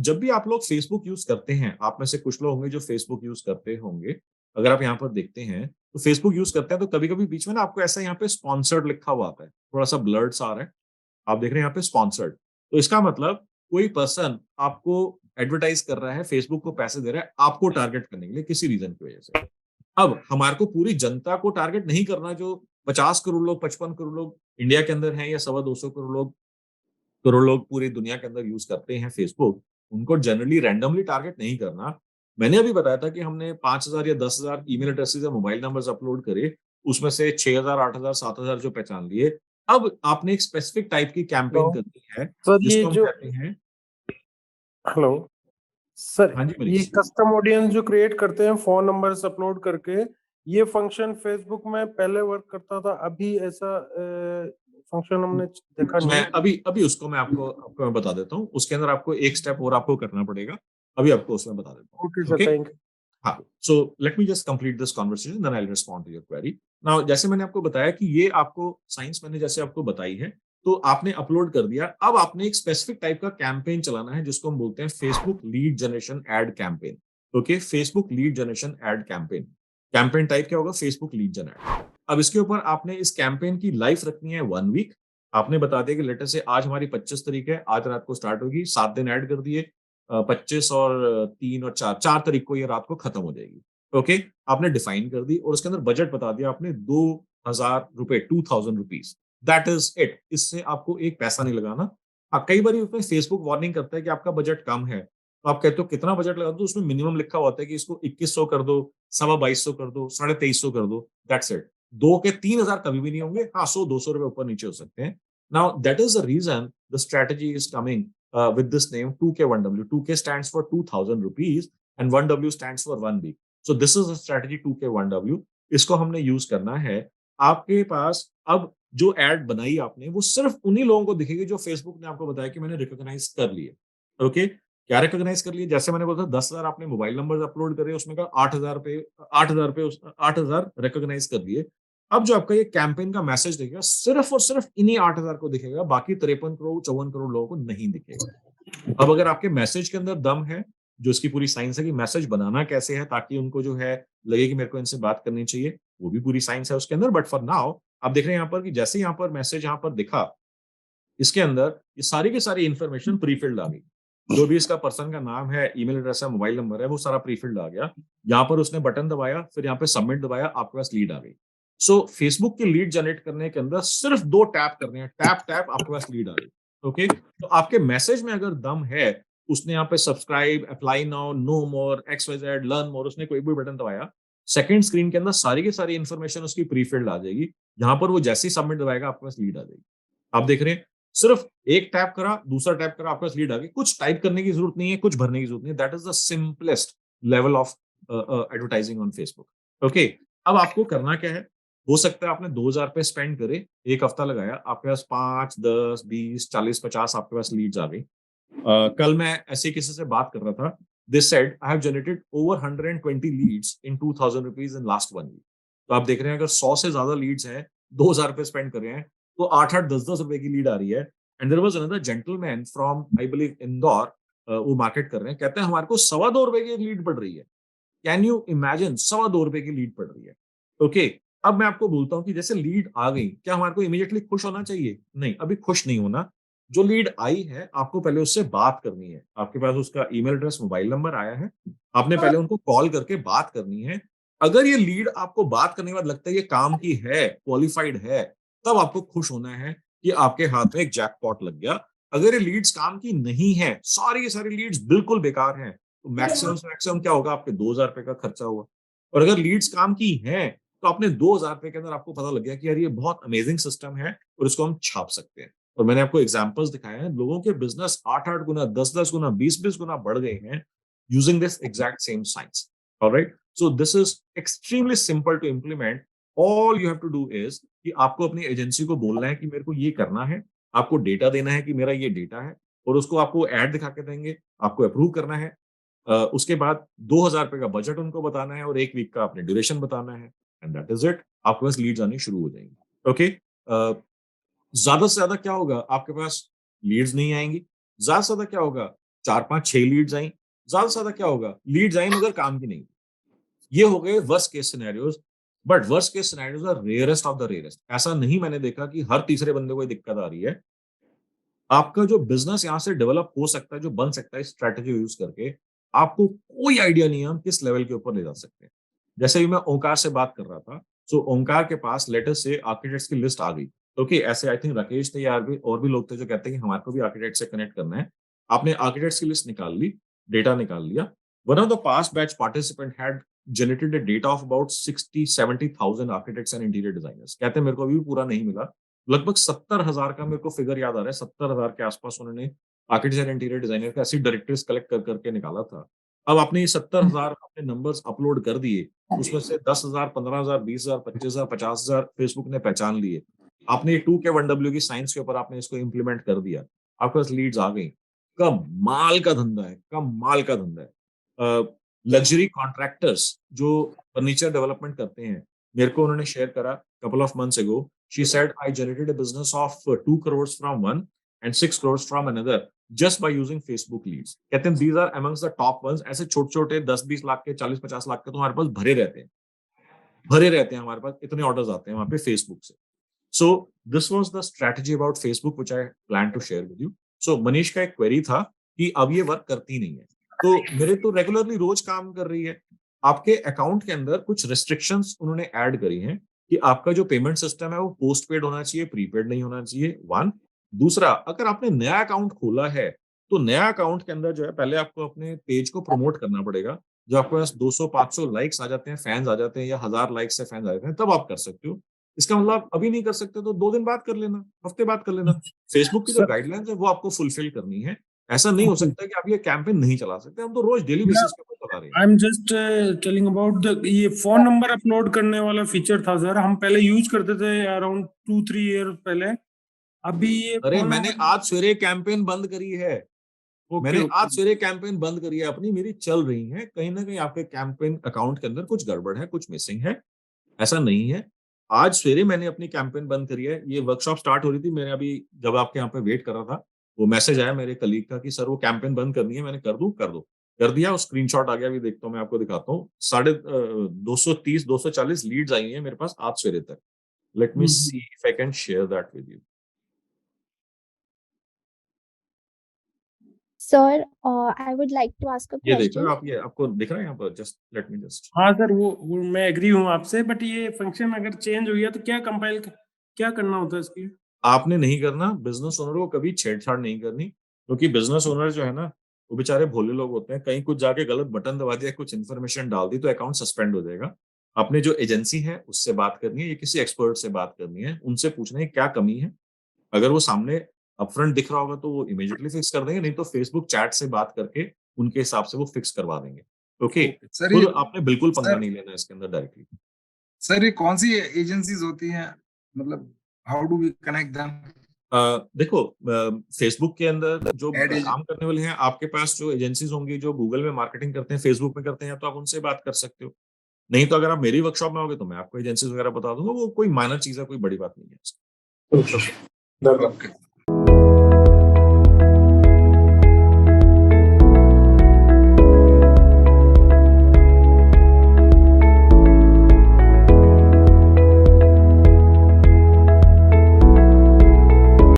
जब भी आप लोग फेसबुक यूज करते हैं, आप में से कुछ लोग होंगे जो फेसबुक यूज करते होंगे। अगर आप यहाँ पर देखते हैं तो फेसबुक यूज करते हैं तो कभी कभी बीच में ना आपको ऐसा यहाँ पे स्पॉन्सर्ड लिखा हुआ आता है, थोड़ा सा ब्लर्ड सा आ रहा है। आप देख रहे हैं यहाँ पे स्पॉन्सर्ड, तो इसका मतलब कोई पर्सन आपको एडवर्टाइज कर रहा है, फेसबुक को पैसे दे रहा है आपको टारगेट करने के लिए किसी रीजन की वजह से। अब हमारे को पूरी जनता को टारगेट नहीं करना, जो 50 करोड़ लोग, 55 करोड़ लोग इंडिया के अंदर हैं, या 250 करोड़ लोग पूरी दुनिया के अंदर यूज करते हैं फेसबुक, उनको जनरली रैंडमली टारगेट नहीं करना। मैंने अभी बताया था कि हमने 5,000 या 10,000 ईमेल एड्रेसेस या मोबाइल नंबर्स अपलोड करे, उसमें से 6,000, 8,000, 7,000 जो पहचान लिए। अब आपने एक स्पेसिफिक टाइप की हेलो कैंपेन करनी है सर, ये जिसको हम जो कहते हैं। हेलो सर, हाँ जी ये मनीष। कस्टम ऑडियंस जो क्रिएट करते हैं फोन नंबर्स अपलोड करके, ये फंक्शन फेसबुक में पहले वर्क करता था। अभी ऐसा फंक्शन हमने देखा नहीं मैं है। अभी अभी उसको मैं आपको आपको मैं बता देता हूँ। उसके अंदर आपको एक स्टेप और आपको करना पड़ेगा। अभी आपको उसमें बता देता ओके हूँ। Sir, okay. Thank you. हाँ, so let me just complete this conversation, then I will respond to your query. Now, जैसे मैंने आपको बताया कि ये आपको साइंस मैंने जैसे आपको बताई है, तो आपने अपलोड कर दिया। अब आपने एक स्पेसिफिक टाइप का कैंपेन चलाना है जिसको हम बोलते हैं Facebook lead generation ad campaign. Okay, Facebook lead generation ad campaign. Campaign type क्या होगा? Facebook lead generate. अब इसके ऊपर आपने इस कैंपेन की लाइफ रखनी है 1 वीक। आपने बता दिया कि लेटर से आज हमारी 25 तारीख है, आज रात को स्टार्ट होगी, 7 दिन ऐड कर दिए। 25 और 3 और 4 तारीख को ये रात को खत्म हो जाएगी। ओके, आपने डिफाइन कर दी और उसके अंदर बजट बता दिया आपने, 2,000 रुपए, 2,000 रुपीज। That is it. इससे आपको एक पैसा नहीं लगाना। हाँ, कई बार उसमें फेसबुक वार्निंग करता है कि आपका बजट कम है, तो आप कहते हो कितना बजट लगा दो, उसमें मिनिमम लिखा होता है कि इसको 2,100 कर दो, 22,500 कर दो, 23,500 कर दो। That's it. 2 के 3,000 कभी भी नहीं होंगे। हाँ, 100-200 रुपए ऊपर नीचे हो सकते हैं। Now that is the reason the strategy is coming with this name 2K1W. 2K stands for 2,000 rupees and 1W stands for 1 week. So this is a strategy 2K1W. इसको हमने यूज करना है। आपके पास अब जो एड बनाई आपने, वो सिर्फ उन्हीं लोगों को दिखेगी जो फेसबुक ने आपको बताया कि मैंने रिकॉग्नाइज कर लिए। ओके, क्या रिकॉग्नाइज कर लिए? जैसे मैंने बोला था 10,000 आपने मोबाइल नंबर अपलोड करे, उसमें का 8,000 रुपए, 8,000 रुपए, 8,000 रिकॉग्नाइज कर दिए। अब जो आपका ये कैंपेन का मैसेज दिखेगा, सिर्फ और सिर्फ इन्हीं 8,000 को दिखेगा, बाकी 53 करोड़, 54 करोड़ लोगों को नहीं दिखेगा। अब अगर आपके मैसेज के अंदर दम है, जो इसकी पूरी साइंस है कि मैसेज बनाना कैसे है ताकि उनको जो है लगे कि मेरे को इनसे बात करनी चाहिए, वो भी पूरी साइंस है उसके अंदर। बट फॉर नाउ आप देख रहे हैं यहाँ पर कि जैसे यहाँ पर मैसेज यहाँ पर दिखा, इसके अंदर ये सारी की सारी इन्फॉर्मेशन प्रीफिल्ड आ गई। जो भी इसका पर्सन का नाम है, ईमेल एड्रेस है, मोबाइल नंबर है, वो सारा प्रीफिल्ड आ गया। यहाँ पर उसने बटन दबाया, फिर यहाँ पे सबमिट दबाया, आपके पास लीड आ गई। सो फेसबुक की लीड जनरेट करने के अंदर सिर्फ 2 टैप करने हैं, टैप टैप, आपके पास लीड आ गई। ओके, तो आपके मैसेज में अगर दम है, उसने यहाँ पे सब्सक्राइब, अप्लाई नाउ, नो मोर, XYZ, लर्न मोर, उसने कोई भी बटन दबाया, सेकंड स्क्रीन के अंदर सारी की सारी इन्फॉर्मेशन उसकी प्रीफिल्ड आ जाएगी। यहाँ पर वो जैसे ही सबमिट दबाएगा, आपके पास लीड आ जाएगी। आप देख रहे हैं, सिर्फ एक टैप करा, दूसरा टैप करा, आपके पास लीड आ गई। कुछ टाइप करने की जरूरत नहीं है, कुछ भरने की जरूरत नहीं है। That is the simplest level of advertising on Facebook. Okay, अब आपको करना क्या है? हो सकता है आपने 2,000 रुपए स्पेंड करे, एक हफ्ता लगाया, आपके पास 5, 10, 20, 40, 50 आपके पास लीड्स आ गई। कल मैं ऐसे किसी से बात कर रहा था। This said I have generated over 120 leads in 2,000 rupees in last 1 week. तो आप देख रहे हैं, अगर 100 से ज्यादा लीड्स हैं, 2,000 रुपए स्पेंड कर रहे हैं, तो 8-8, 10-10 रुपए की लीड आ रही है। And there was another gentleman from, I believe, Indore. वो मार्केट कर रहे हैं, कहते हैं हमारे को 2.25 रुपए की लीड पड़ रही है। Can you imagine? 2.25 रुपए की लीड पड़ रही है। ओके, अब मैं आपको बोलता हूँ कि जैसे लीड आ गई, क्या हमारे को इमीडिएटली खुश होना चाहिए? नहीं, अभी खुश नहीं होना। जो लीड आई है, आपको पहले उससे बात करनी है। आपके पास उसका ईमेल एड्रेस, मोबाइल नंबर आया है, आपने पहले उनको कॉल करके बात करनी है। अगर ये लीड आपको बात करने के बाद लगता है ये काम की है, क्वालिफाइड है, तब आपको खुश होना है कि आपके हाथ में एक जैकपॉट लग गया। अगर ये लीड्स काम की नहीं है, सारी की सारी लीड्स बिल्कुल बेकार हैं, तो मैक्सिमम से मैक्सिमम क्या होगा? आपके 2,000 रुपए का खर्चा हुआ। और अगर लीड्स काम की हैं, तो आपने 2,000 रुपए के अंदर आपको पता लग गया कि यार ये बहुत अमेजिंग सिस्टम है और इसको हम छाप सकते हैं। और मैंने आपको एग्जांपल्स दिखाए हैं, लोगों के बिजनेस 8-8 गुना, 10-10 गुना, 20-20 गुना बढ़ गए हैं using this exact same science. Alright, so this is extremely simple to implement. All you have to do is कि आपको अपनी एजेंसी को बोलना है कि मेरे को ये करना है, आपको डेटा देना है कि मेरा ये डेटा है, और उसको आपको ऐड दिखा के देंगे, आपको अप्रूव करना है। उसके बाद 2,000 रुपए का बजट उनको बताना है और 1 वीक का आपने ड्यूरेशन बताना है, एंड दैट इज इट। आपके पास लीड्स आनी शुरू हो जाएंगी। ओके, ज्यादा से ज्यादा क्या होगा? आपके पास लीड्स नहीं आएंगी। ज्यादा से ज्यादा क्या होगा? 4-5-6 लीड्स आई, ज्यादा से ज्यादा क्या होगा, लीड्स आई मगर काम की नहीं। ये हो गए worst case scenarios, but worst case scenarios are rarest of the rarest. ऐसा नहीं मैंने देखा कि हर तीसरे बंदे को ये दिक्कत आ रही है। आपका जो बिजनेस यहाँ से डेवलप हो सकता है, जो बन सकता है इस स्ट्रैटेजी यूज करके, आपको कोई आइडिया नहीं है हम किस लेवल के ऊपर ले जा सकते हैं। जैसे ही मैं ओंकार से बात कर रहा था, सो ओंकार के पास लेटेस्ट से आर्किटेक्ट्स की लिस्ट आ गई। ओके, ऐसे आई थिंक राकेश थे या और भी लोग थे जो कहते हैं कि हमारे को भी आर्किटेक्ट से कनेक्ट करना है। आपने आर्किटेक्ट्स की लिस्ट निकाल ली, डेटा निकाल लिया। One of the past batch participant had generated a data of about 60-70,000 architects and interior designers। कहते हैं मेरे को अभी भी पूरा नहीं मिला, लगभग 70,000 का मेरे को फिगर याद आ रहा है, 70,000 के आसपास उन्होंने आर्किटेक्ट एंड इंटीरियर डिजाइनर का ऐसी डायरेक्टरीज कलेक्ट कर करके निकाला था। अब आपने ये 70,000 अपने नंबर्स अपलोड कर दिए, उसमें से 10,000, 15,000, 20,000, 25,000, 50,000 फेसबुक ने पहचान लिए। आपने 2K1W की साइंस के ऊपर आपने इसको इम्प्लीमेंट कर दिया, आपके पास लीड्स आ गई। कमाल का धंधा है, कमाल का धंधा है। लग्जरी कॉन्ट्रैक्टर्स जो फर्नीचर डेवलपमेंट करते हैं, मेरे को उन्होंने शेयर करा couple of months ago. She said I generated a business of 2 crores from one and 6 crores from another just by using Facebook leads. कहते हैं these are amongst the top ones. ऐसे छोटे छोटे 10-20 लाख के, 40-50 लाख के तो हमारे पास भरे रहते हैं, भरे रहते हैं हमारे पास, इतने ऑर्डर्स आते हैं वहां पे फेसबुक से। So this was the strategy about Facebook which I plan to share with you. So Manish का एक क्वेरी था कि अब ये वर्क करती नहीं है, तो मेरे तो रेगुलरली रोज काम कर रही है। आपके अकाउंट के अंदर कुछ रिस्ट्रिक्शंस उन्होंने ऐड करी हैं कि आपका जो पेमेंट सिस्टम है वो पोस्ट पेड होना चाहिए, प्रीपेड नहीं होना चाहिए, वन। दूसरा, अगर आपने नया अकाउंट खोला है तो नया अकाउंट के अंदर जो है पहले आपको अपने पेज को प्रमोट करना पड़ेगा। जो आपके पास 200-500 लाइक्स आ जाते हैं, फैंस आ जाते हैं, या 1000 लाइक्स से फैंस आ जाते हैं, तब आप कर सकते हो। इसका मतलब आप अभी नहीं कर सकते तो 2 दिन बाद कर लेना, हफ्ते बाद कर लेना। फेसबुक की जो सर गाइडलाइंस है वो आपको फुलफिल करनी है। ऐसा नहीं हो सकता कि आप ये कैंपेन नहीं चला सकते। हम तो रोज डेली बेसिस पे चला रहे हैं। I am just telling about the ये फोन नंबर अपलोड करने वाला फीचर था सर, हम पहले यूज करते थे अराउंड 2-3 ईयर पहले। अभी ये अरे फोन मैंने नंबर। आज सवेरे कैंपेन बंद करी है। ओके मैंने ओके। आज सवेरे कैंपेन बंद करी है अपनी, मेरी चल रही है। कहीं ना कहीं आपके कैंपेन अकाउंट के अंदर कुछ गड़बड़ है, कुछ मिसिंग है, ऐसा नहीं है। आज सवेरे मैंने अपनी कैंपेन बंद करी है। ये वर्कशॉप स्टार्ट हो रही थी, मैंने अभी जब आपके यहाँ पे वेट कर रहा था, वो मैसेज आया मेरे कलीग का कि सर वो कैंपेन बंद करनी है। मैंने कर दूं, कर दो, कर दिया। वो स्क्रीनशॉट आ गया, अभी देखता हूँ, मैं आपको दिखाता हूँ। 230-240 लीड्स आई हैं मेरे पास आज सवेरे तक। Let me see if I can share that with you. Sir, I would like to ask a ये देखो question. आप, ये आपको दिख रहा है यहाँ पर? Just let me just. हाँ सर, वो मैं एग्री हूँ आपसे, बट ये फंक्शन अगर चेंज हो गया तो क्या कंपाइल, क्या करना होता है इसके लिए? आपने नहीं करना, बिजनेस ओनर को कभी छेड़छाड़ नहीं करनी, क्योंकि बिजनेस ओनर जो है ना, वो बेचारे भोले लोग होते हैं। कहीं कुछ जाके गलत बटन दबा दिया, कुछ इन्फॉर्मेशन डाल दी तो अकाउंट सस्पेंड हो जाएगा। आपने जो एजेंसी है उससे बात करनी है, या किसी एक्सपर्ट से बात करनी है, उनसे पूछना है क्या कमी है। अगर वो सामने अपफ्रंट दिख रहा होगा तो वो इमीडिएटली फिक्स कर देंगे, नहीं तो फेसबुक चैट से बात करके उनके हिसाब से वो फिक्स करवा देंगे। ओके, सर खुद ये आपने बिल्कुल पंगा सर नहीं लेना इसके अंदर डायरेक्टली। सर ये कौन सी एजेंसीज होती हैं, मतलब how do we connect them? देखो, फेसबुक के अंदर जो एड काम करने वाले हैं, आपके पास जो एजेंसीज होंगी जो गूगल में मार्केटिंग करते हैं, फेसबुक में करते हैं, तो आप उनसे बात कर सकते हो। नहीं तो अगर आप मेरी वर्कशॉप में आओगे तो मैं आपको एजेंसीज वगैरह बता दूंगा। वो कोई माइनर चीज है, कोई बड़ी बात नहीं है। ओके।